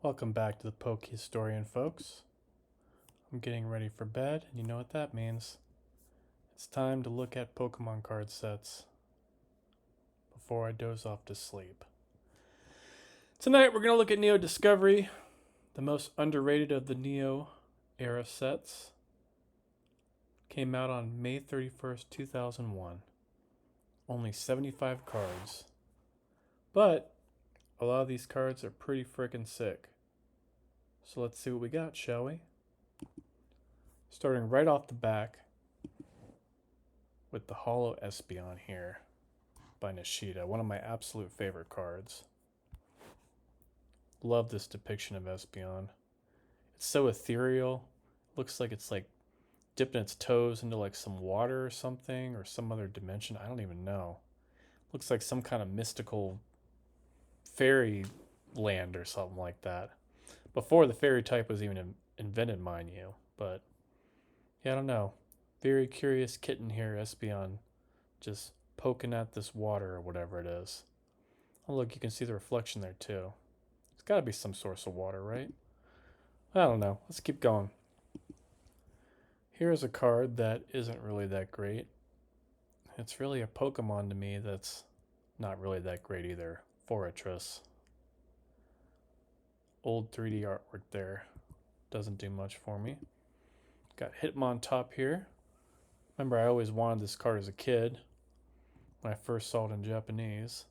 Welcome back to the Poke Historian, folks. I'm getting ready for bed, and you know what that means. It's time to look at Pokemon card sets before I doze off to sleep. Tonight, we're going to look at Neo Discovery, the most underrated of the Neo era sets. Came out on May 31st, 2001. Only 75 cards. But a lot of these cards are pretty freaking sick. So let's see what we got, shall we? Starting right off the back with the Holo Espeon here by Nishida, one of my absolute favorite cards. Love this depiction of Espeon. It's so ethereal. Looks like it's like dipping its toes into like some water or something or some other dimension. I don't even know. Looks like some kind of mystical fairy land or something like that. Before the fairy type was even invented, mind you. But yeah, I don't know. Very curious kitten here, Espeon, just poking at this water or whatever it is. Oh, look, you can see the reflection there too. It's got to be some source of water, right? I don't know. Let's keep going. Here's a card that isn't really that great. It's really a Pokemon to me that's not really that great either. Forretress. Old 3D artwork there. Doesn't do much for me. Got Hitmontop here. Remember, I always wanted this card as a kid when I first saw it in Japanese.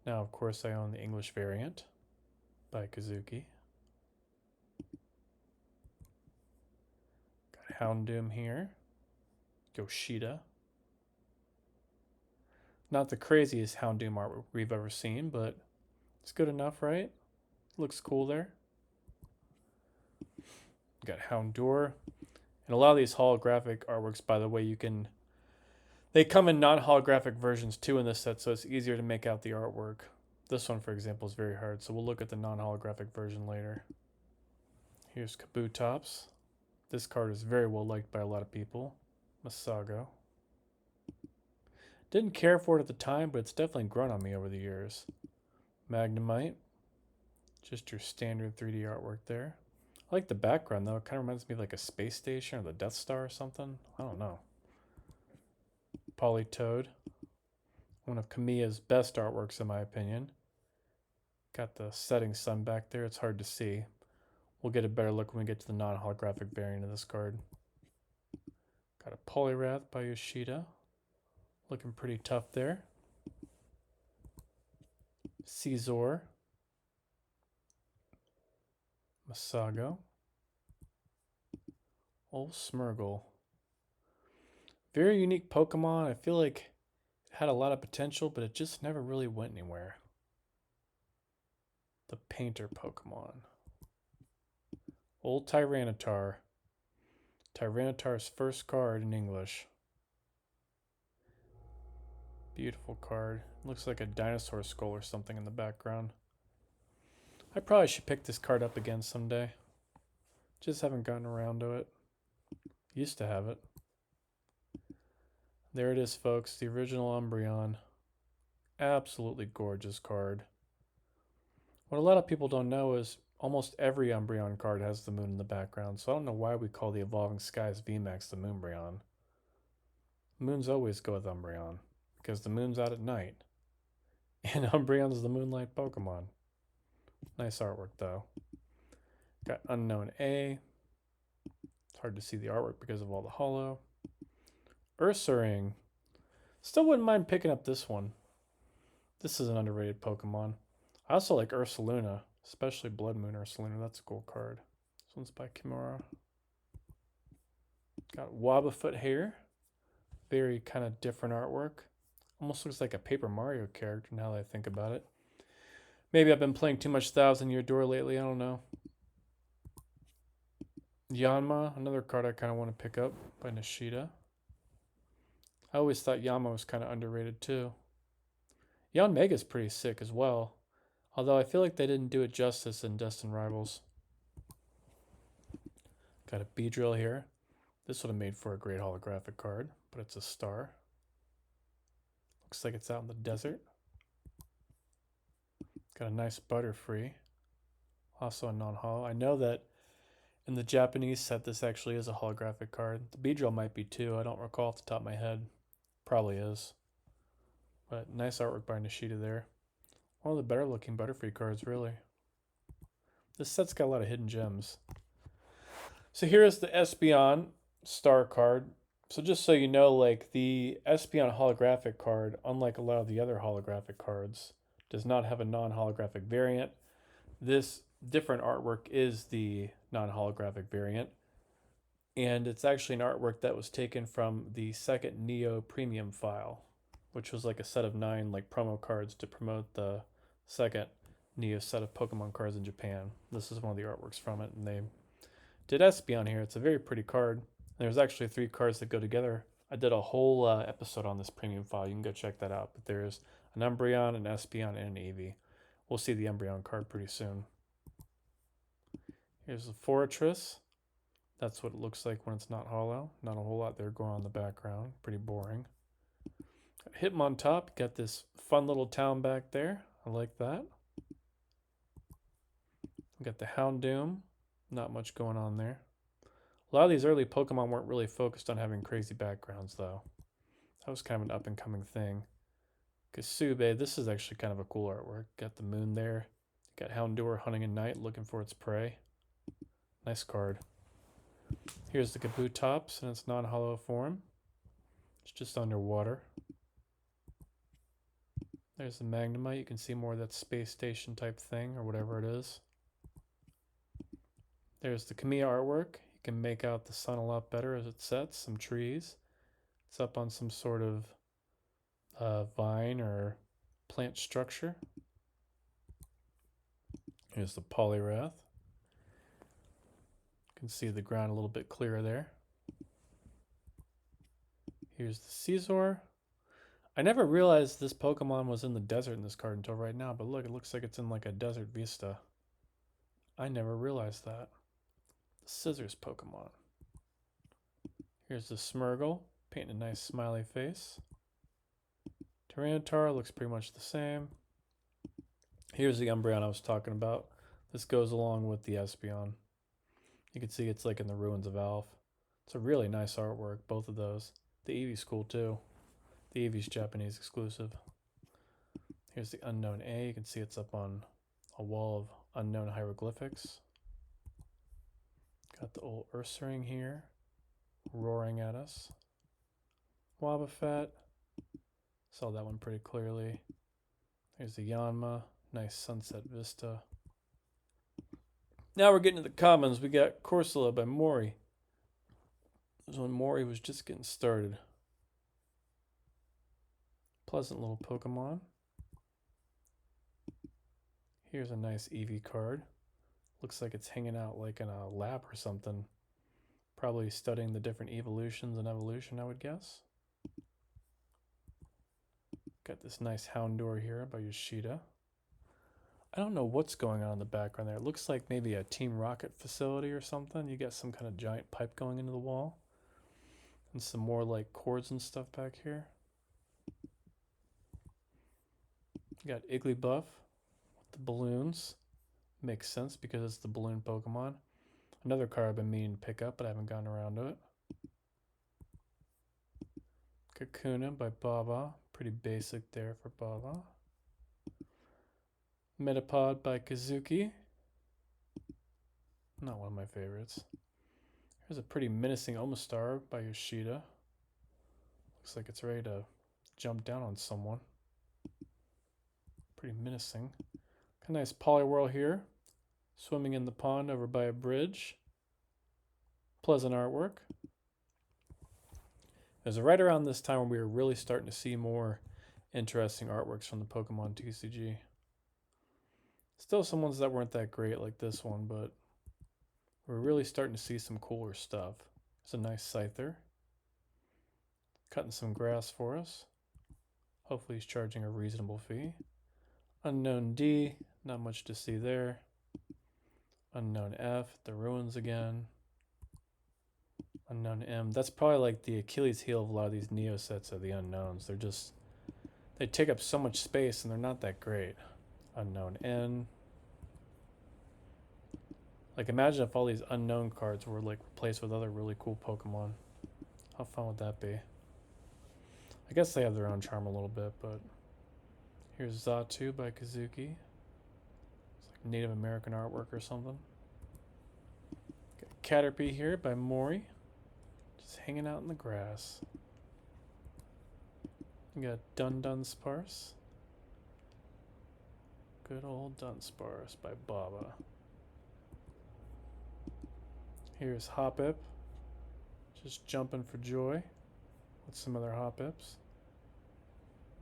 Now, of course, I own the English variant by Kazuki. Got Houndoom here. Yoshida. Not the craziest Houndoom artwork we've ever seen, but it's good enough, right? Looks cool there. Got Houndour. And a lot of these holographic artworks, by the way, they come in non-holographic versions too in this set, so it's easier to make out the artwork. This one, for example, is very hard, so we'll look at the non-holographic version later. Here's Kabutops. This card is very well liked by a lot of people. Masago. Didn't care for it at the time, but it's definitely grown on me over the years. Magnemite. Just your standard 3D artwork there. I like the background though. It kind of reminds me of like a space station or the Death Star or something. I don't know. Politoed. One of Kamiya's best artworks in my opinion. Got the setting sun back there. It's hard to see. We'll get a better look when we get to the non-holographic variant of this card. Got a Poliwrath by Yoshida. Looking pretty tough there. Caesar. Masago. Old Smeargle. Very unique Pokemon. I feel like it had a lot of potential, but it just never really went anywhere. The Painter Pokemon. Old Tyranitar. Tyranitar's first card in English. Beautiful card. Looks like a dinosaur skull or something in the background. I probably should pick this card up again someday. Just haven't gotten around to it. Used to have it. There it is, folks. The original Umbreon. Absolutely gorgeous card. What a lot of people don't know is almost every Umbreon card has the moon in the background, so I don't know why we call the Evolving Skies VMAX the Moonbreon. Moons always go with Umbreon, because the moon's out at night. And Umbreon's the moonlight Pokemon. Nice artwork, though. Got Unknown A. It's hard to see the artwork because of all the holo. Ursaring. Still wouldn't mind picking up this one. This is an underrated Pokemon. I also like Ursaluna, especially Blood Moon Ursaluna. That's a cool card. This one's by Kimura. Got Wobbuffet here. Very kind of different artwork. Almost looks like a Paper Mario character now that I think about it. Maybe I've been playing too much Thousand Year Door lately. I don't know. Yanma, another card I kind of want to pick up by Nishida. I always thought Yanma was kind of underrated too. Yanmega's pretty sick as well. Although I feel like they didn't do it justice in Destined Rivals. Got a Beedrill here. This would have made for a great holographic card, but it's a star. Looks like it's out in the desert. Got a nice Butterfree. Also a non-holo. I know that in the Japanese set, this actually is a holographic card. The Beedrill might be too. I don't recall off the top of my head. Probably is. But nice artwork by Nishida there. One of the better looking Butterfree cards, really. This set's got a lot of hidden gems. So here is the Espeon star card. So just so you know, like the Espeon holographic card, unlike a lot of the other holographic cards, does not have a non-holographic variant. This different artwork is the non-holographic variant. And it's actually an artwork that was taken from the second Neo premium file, which was like a set of 9 like promo cards to promote the second Neo set of Pokemon cards in Japan. This is one of the artworks from it, and they did Espeon here. It's a very pretty card. There's actually 3 cards that go together. I did a whole episode on this premium file. You can go check that out. But there's an Umbreon, an Espeon, and an Eevee. We'll see the Umbreon card pretty soon. Here's the Fortress. That's what it looks like when it's not hollow. Not a whole lot there going on in the background. Pretty boring. Hitmontop. Got this fun little town back there. I like that. We got the Houndoom. Not much going on there. A lot of these early Pokemon weren't really focused on having crazy backgrounds, though. That was kind of an up-and-coming thing. Kasube, this is actually kind of a cool artwork. Got the moon there. Got Houndour hunting at night, looking for its prey. Nice card. Here's the Kabutops in its non-hollow form. It's just underwater. There's the Magnemite. You can see more of that space station type thing, or whatever it is. There's the Kamiya artwork. You can make out the sun a lot better as it sets. Some trees. It's up on some sort of vine or plant structure. Here's the Poliwrath. You can see the ground a little bit clearer there. Here's the Caesar. I never realized this Pokemon was in the desert in this card until right now, but look, it looks like it's in like a desert vista. I never realized that. The Scissors Pokemon. Here's the Smeargle, painting a nice smiley face. Tyranitar looks pretty much the same. Here's the Umbreon I was talking about. This goes along with the Espeon. You can see it's like in the ruins of Alph. It's a really nice artwork, both of those. The Eevee's cool too. The Eevee's Japanese exclusive. Here's the Unknown A. You can see it's up on a wall of unknown hieroglyphics. Got the old Ursaring here, roaring at us. Wobbuffet. Saw that one pretty clearly. There's the Yanma. Nice sunset vista. Now we're getting to the commons. We got Corsola by Mori. This was when Mori was just getting started. Pleasant little Pokemon. Here's a nice Eevee card. Looks like it's hanging out like in a lab or something. Probably studying the different evolutions and evolution, I would guess. Got this nice Houndour here by Yoshida. I don't know what's going on in the background there. It looks like maybe a Team Rocket facility or something. You got some kind of giant pipe going into the wall. And some more like cords and stuff back here. You got Igglybuff with the balloons. Makes sense because it's the balloon Pokemon. Another card I've been meaning to pick up, but I haven't gotten around to it. Kakuna by Baba. Pretty basic there for Baba. Metapod by Kazuki. Not one of my favorites. Here's a pretty menacing Omastar by Yoshida. Looks like it's ready to jump down on someone. Pretty menacing. Got a nice Poliwhirl here. Swimming in the pond over by a bridge. Pleasant artwork. It was right around this time when we were really starting to see more interesting artworks from the Pokemon TCG. Still some ones that weren't that great like this one, but we're really starting to see some cooler stuff. There's a nice Scyther. Cutting some grass for us. Hopefully he's charging a reasonable fee. Unknown D, not much to see there. Unknown F, the ruins again. Unknown M. That's probably like the Achilles heel of a lot of these Neo sets of the unknowns. They take up so much space and they're not that great. Unknown N. Like, imagine if all these unknown cards were like replaced with other really cool Pokemon. How fun would that be? I guess they have their own charm a little bit, but here's Xatu by Kazuki. It's like Native American artwork or something. Got Caterpie here by Mori. Just hanging out in the grass. We got Dunsparce. Good old Dunsparce by Baba. Here's Hoppip. Just jumping for joy. With some other Hoppips.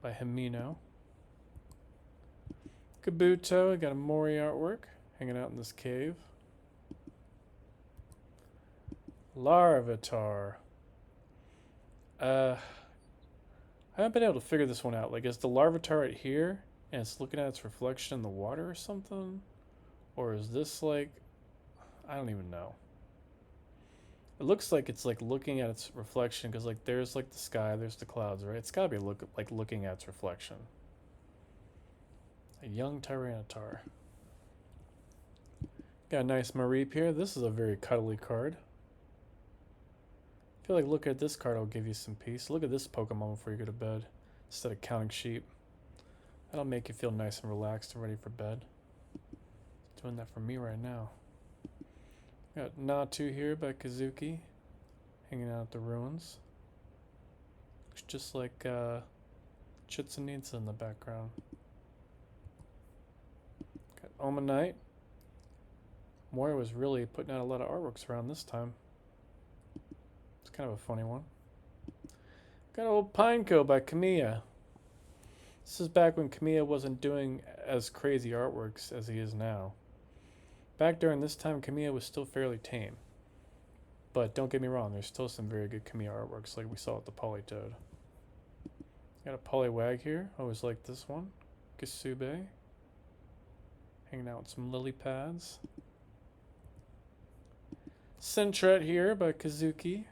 By Himino. Kabuto, I got a Mori artwork. Hanging out in this cave. Larvitar. I haven't been able to figure this one out. Like, is the Larvitar right here and it's looking at its reflection in the water or something? Or is this like, I don't even know. It looks like it's like looking at its reflection because like there's like the sky, there's the clouds, right? It's gotta be like looking at its reflection. A young Tyranitar. Got a nice Mareep here. This is a very cuddly card. I feel like looking at this card will give you some peace. Look at this Pokemon before you go to bed instead of counting sheep. That'll make you feel nice and relaxed and ready for bed. It's doing that for me right now. Got Natu here by Kazuki, hanging out at the ruins. Looks just like Chichen Itza in the background. Got Omanite. Mori was really putting out a lot of artworks around this time. It's kind of a funny one. Got old Pineco by Kamiya. This is back when Kamiya wasn't doing as crazy artworks as he is now. Back during this time, Kamiya was still fairly tame. But don't get me wrong, there's still some very good Kamiya artworks like we saw at the Politoed. Got a Poliwag here. Always like this one. Kasube. Hanging out with some lily pads. Sentret here by Kazuki.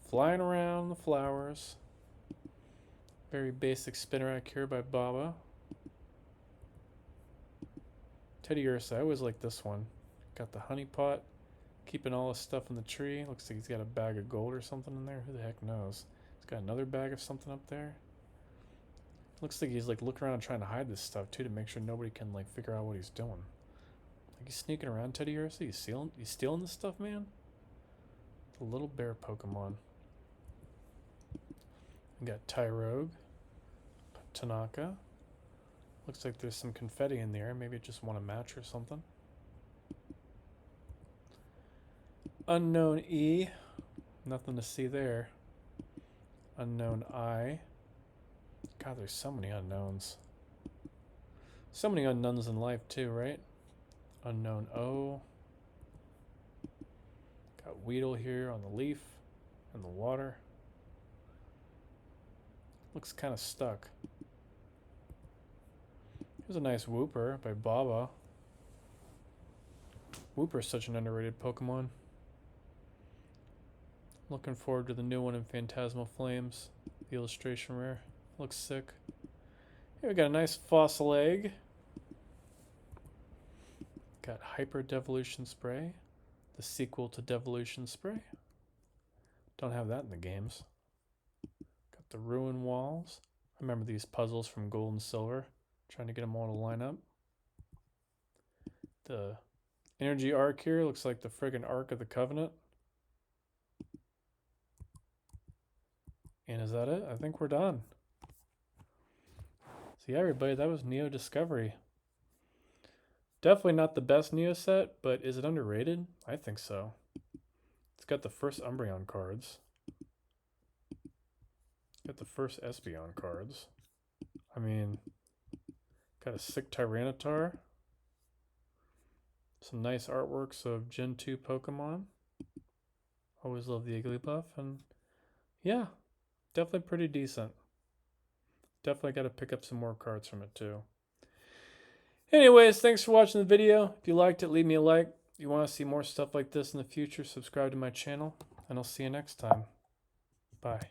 Flying around the flowers. Very basic Spinarak here by Baba. Teddy Ursa, I always like this one. Got the honey pot, keeping all his stuff in the tree. Looks like he's got a bag of gold or something in there. Who the heck knows? He's got another bag of something up there. Looks like he's like looking around trying to hide this stuff too to make sure nobody can like figure out what he's doing. Like he's sneaking around, Teddy Ursa. You stealing this stuff, man? It's a little bear Pokemon. We got Tyrogue, Tanaka. Looks like there's some confetti in there. Maybe it just won a match or something. Unknown E. Nothing to see there. Unknown I. God, there's so many unknowns. So many unknowns in life too, right? Unknown O. Got Weedle here on the leaf and the water. Looks kind of stuck. Here's a nice Wooper by Baba. Wooper's such an underrated Pokemon. Looking forward to the new one in Phantasmal Flames. The illustration rare. Looks sick. Here we got a nice fossil egg. Got Hyper Devolution Spray. The sequel to Devolution Spray. Don't have that in the games. Got the Ruin Walls. I remember these puzzles from Gold and Silver. Trying to get them all to line up. The energy arc here looks like the friggin' Ark of the Covenant. And is that it? I think we're done. So yeah, everybody, that was Neo Discovery. Definitely not the best Neo set, but is it underrated? I think so. It's got the first Umbreon cards. Got the first Espeon cards. I mean, got a sick Tyranitar. Some nice artworks of Gen 2 Pokemon. Always love the Igglybuff. And yeah, definitely pretty decent. Definitely got to pick up some more cards from it too. Anyways, thanks for watching the video. If you liked it, leave me a like. If you want to see more stuff like this in the future, subscribe to my channel. And I'll see you next time. Bye.